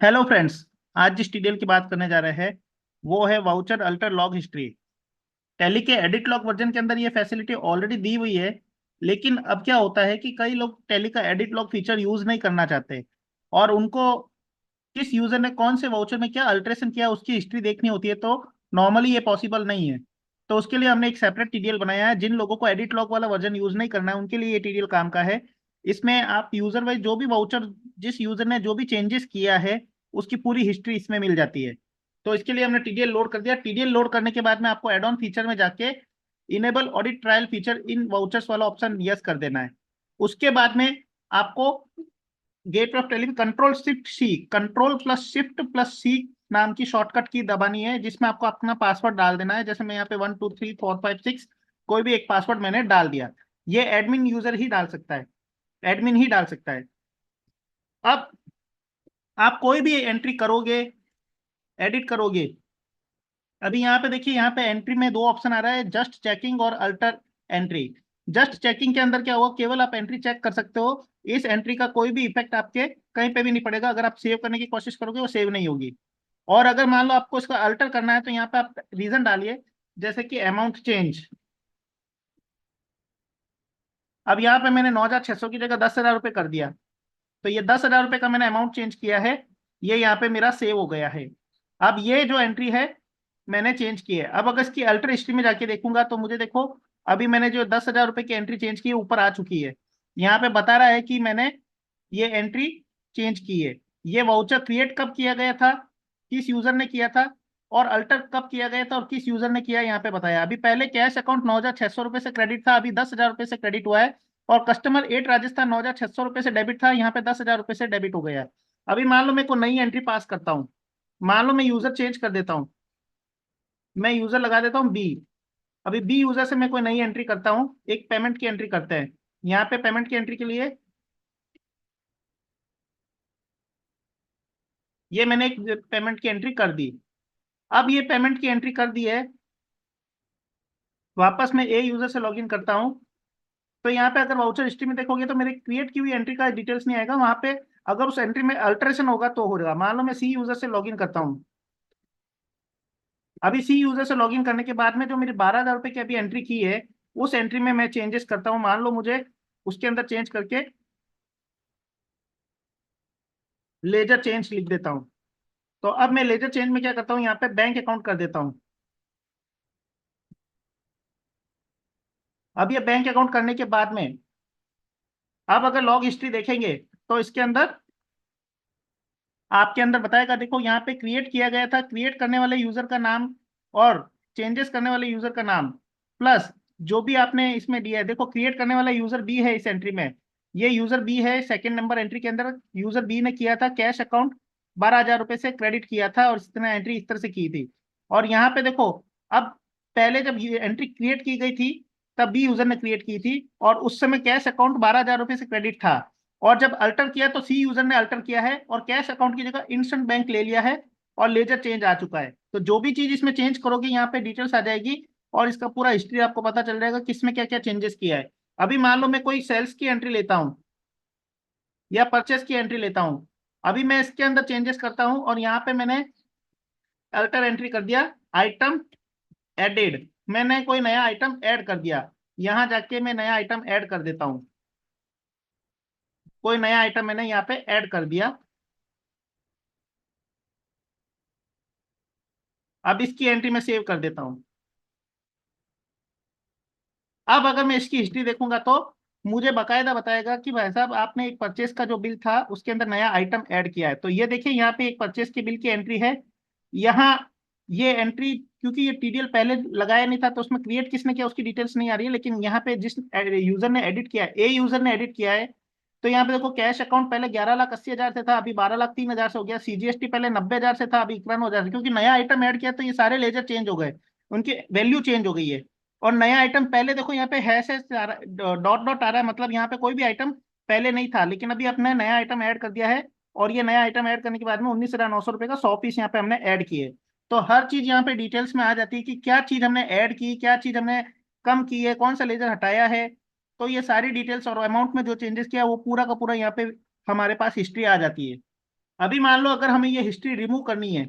Hello friends. आज जिस TDL की बात करने जा रहे हैं वो है voucher alter log history. Tally के एडिट लॉग वर्जन के अंदर ये फैसिलिटी ऑलरेडी दी हुई है। लेकिन अब क्या होता है कि कई लोग टैली का एडिट लॉग फीचर यूज नहीं करना चाहते और उनको किस यूजर ने कौन से वाउचर में क्या अल्टरेशन किया उसकी हिस्ट्री देखनी होती है, तो नॉर्मली ये पॉसिबल नहीं है। तो उसके लिए हमने एक सेपरेट टीडीएल बनाया है। जिन लोगों को एडिट लॉग वाला वर्जन यूज नहीं करना है उनके लिए ये टीडीएल काम का है। इसमें आप यूजर वाइज जो भी वाउचर, जिस यूजर ने जो भी चेंजेस किया है उसकी पूरी हिस्ट्री इसमें मिल जाती है। तो इसके लिए हमने टीडीएल लोड कर दिया। टीडीएल लोड करने के बाद में आपको एड ऑन फीचर में जाके enable audit trail feature in vouchers वाला ऑप्शन यस कर देना है। उसके बाद में आपको gate of Tally control shift C, control plus shift plus C नाम की शॉर्टकट की दबानी है, जिसमें आपको अपना पासवर्ड डाल देना है। जैसे मैं यहाँ पे 1 2 3 4 5 6 कोई भी एक पासवर्ड मैंने डाल दिया। ये एडमिन यूजर ही डाल सकता है, एडमिन ही डाल सकता है। अब आप कोई भी एंट्री करोगे, एडिट करोगे, अभी यहाँ पे देखिए, यहाँ पे एंट्री में दो ऑप्शन आ रहा है, जस्ट चेकिंग और अल्टर एंट्री। जस्ट चेकिंग के अंदर क्या होगा, केवल आप एंट्री चेक कर सकते हो। इस एंट्री का कोई भी इफेक्ट आपके कहीं पे भी नहीं पड़ेगा। अगर आप सेव करने की कोशिश करोगे वो सेव नहीं होगी। और अगर मान लो आपको इसका अल्टर करना है तो यहाँ पे आप रीजन डालिए, जैसे कि अमाउंट चेंज। अब यहाँ पे मैंने 9,600 की जगह 10,000 रुपये कर दिया, तो ये 10,000 रुपये का मैंने अमाउंट चेंज किया है। ये यहाँ पे मेरा सेव हो गया है। अब ये जो एंट्री है मैंने चेंज की है। अब अगर इसकी अल्टर हिस्ट्री में जाके देखूंगा तो मुझे देखो, अभी मैंने जो 10,000 रुपये की एंट्री चेंज की है ऊपर आ चुकी है। यहाँ पे बता रहा है कि मैंने ये एंट्री चेंज की है। ये वाउचर क्रिएट कब किया गया था, किस यूजर ने किया था, और अल्टर कब किया गया था और किस यूजर ने किया, यहाँ पे बताया। अभी पहले कैश अकाउंट 9,600 रुपये से क्रेडिट था, अभी 10,000 रुपये से क्रेडिट हुआ है। और कस्टमर 8 राजस्थान 9,600 रुपये से डेबिट था, यहाँ पे 10,000 रुपये से डेबिट हो गया है। अभी मान लो मेरे को नई एंट्री पास करता हूँ। मान लो मैं यूजर चेंज कर देता हूँ, मैं यूजर लगा देता हूँ बी। अभी बी यूजर से मैं कोई नई एंट्री करता हूँ, एक पेमेंट की एंट्री करते हैं। यहाँ पे पेमेंट की एंट्री के लिए ये मैंने एक पेमेंट की एंट्री कर दी। अब ये पेमेंट की एंट्री कर दी है, वापस मैं ए यूजर से लॉगिन करता हूँ। तो यहाँ पे अगर वाउचर हिस्ट्री में देखोगे तो मेरे क्रिएट की हुई एंट्री का डिटेल्स नहीं आएगा वहां पे। अगर उस एंट्री में अल्टरेशन होगा तो हो जाएगा। मान लो मैं सी यूजर से लॉगिन करता हूँ। अभी सी यूजर से लॉगिन करने के बाद में जो मेरी 12,000 रुपये की अभी एंट्री की है उस एंट्री में मैं चेंजेस करता हूँ। मान लो मुझे उसके अंदर चेंज करके लेजर चेंज लिख देता हूँ। तो अब मैं लेजर चेंज में क्या करता हूँ, यहाँ पे बैंक अकाउंट कर देता हूँ। अब ये बैंक अकाउंट करने के बाद में अब अगर लॉग हिस्ट्री देखेंगे तो इसके अंदर आपके अंदर बताएगा, देखो यहाँ पे क्रिएट किया गया था, क्रिएट करने वाले यूजर का नाम और चेंजेस करने वाले यूजर का नाम प्लस जो भी आपने इसमें दिया है। देखो क्रिएट करने वाला यूजर बी है इस एंट्री में, ये यूजर बी है। सेकंड नंबर एंट्री के अंदर यूजर बी ने किया था कैश अकाउंट 12,000 रुपये से क्रेडिट किया था और इस तरह एंट्री इस तरह से की थी। और यहाँ पे देखो, अब पहले जब ये एंट्री क्रिएट की गई थी तब बी यूजर ने क्रिएट की थी और उस समय कैश अकाउंट 12,000 रुपये से क्रेडिट था। और जब अल्टर किया तो सी यूजर ने अल्टर किया है और कैश अकाउंट की जगह इंस्टेंट बैंक ले लिया है और लेजर चेंज आ चुका है। तो जो भी चीज इसमें चेंज करोगे यहाँ पे डिटेल्स आ जाएगी और इसका पूरा हिस्ट्री आपको पता चल जाएगा किसमें क्या क्या चेंजेस किया है। अभी मान लो मैं कोई सेल्स की एंट्री लेता हूँ या परचेस की एंट्री लेता हूँ। अभी मैं इसके अंदर चेंजेस करता हूँ और यहाँ पे मैंने अल्टर एंट्री कर दिया, आइटम एडेड, मैंने कोई नया आइटम ऐड कर दिया। यहाँ जाके मैं नया आइटम ऐड कर देता हूँ, कोई नया आइटम मैंने यहाँ पे ऐड कर दिया। अब इसकी एंट्री में सेव कर देता हूँ। अब अगर मैं इसकी हिस्ट्री देखूंगा तो मुझे बकायदा बताएगा कि भाई साहब आपने एक परचेस का जो बिल था उसके अंदर नया आइटम ऐड किया है। तो ये देखिए यहाँ पे एक परचेस के बिल की एंट्री है। यहाँ ये एंट्री, क्योंकि ये टीडीएल पहले लगाया नहीं था तो उसमें क्रिएट किसने किया उसकी डिटेल्स नहीं आ रही है, लेकिन यहाँ पे जिस यूजर ने एडिट किया है, ए यूजर ने एडिट किया है। तो यहाँ पे देखो कैश अकाउंट पहले 11,80,000 से था, अभी 12,03,000 से हो गया। सीजीएसटी पहले 90,000 से था, अभी 51,000 से, क्योंकि नया आइटम ऐड किया तो ये सारे लेजर चेंज हो गए, उनकी वैल्यू चेंज हो गई है। और नया आइटम पहले देखो यहाँ पे हैश हैश आ रहा, डॉट डॉट आ रहा है, मतलब यहाँ पे कोई भी आइटम पहले नहीं था, लेकिन अभी अपने नया आइटम ऐड कर दिया है। और ये नया आइटम ऐड करने के बाद में 19,900 रुपये का 100 पीस यहाँ पे हमने ऐड किए। तो हर चीज यहाँ पे डिटेल्स में आ जाती है कि क्या चीज हमने ऐड की, क्या चीज हमने कम की है, कौन सा लेजर हटाया है। तो ये सारी डिटेल्स और अमाउंट में जो चेंजेस किया वो पूरा का पूरा यहाँ पे हमारे पास हिस्ट्री आ जाती है। अभी मान लो अगर हमें ये हिस्ट्री रिमूव करनी है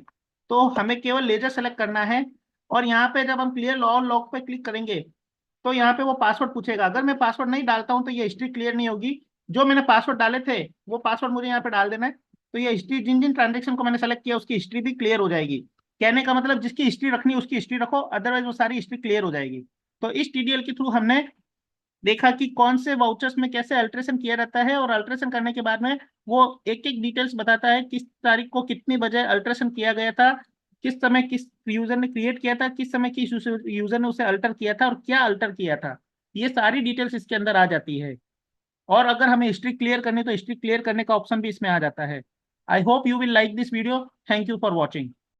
तो हमें केवल लेजर सेलेक्ट करना है, और यहाँ पे जब हम क्लियर ऑल लॉग पे क्लिक करेंगे तो यहाँ पे वो पासवर्ड पूछेगा। अगर मैं पासवर्ड नहीं डालता हूँ तो ये हिस्ट्री क्लियर नहीं होगी। जो मैंने पासवर्ड डाले थे वो पासवर्ड मुझे यहाँ पे डाल देना है, तो ये हिस्ट्री जिन जिन ट्रांजेक्शन को मैंने सेलेक्ट किया उसकी हिस्ट्री भी क्लियर हो जाएगी। कहने का मतलब जिसकी हिस्ट्री रखनी है उसकी हिस्ट्री रखो, अदरवाइज वो सारी हिस्ट्री क्लियर हो जाएगी। तो इस टीडीएल के थ्रू हमने देखा कि कौन से वाउचर्स में कैसे अल्ट्रेशन किया जाता है, और अल्ट्रेशन करने के बाद में वो एक एक डिटेल्स बताता है किस तारीख को कितनी बजे अल्ट्रेशन किया गया था, किस समय किस यूजर ने क्रिएट किया था, किस समय किस यूजर ने उसे अल्टर किया था और क्या अल्टर किया था। ये सारी डिटेल्स इसके अंदर आ जाती है। और अगर हमें हिस्ट्री क्लियर करनी तो हिस्ट्री क्लियर करने का ऑप्शन भी इसमें आ जाता है। I hope you will like this video. Thank you for watching.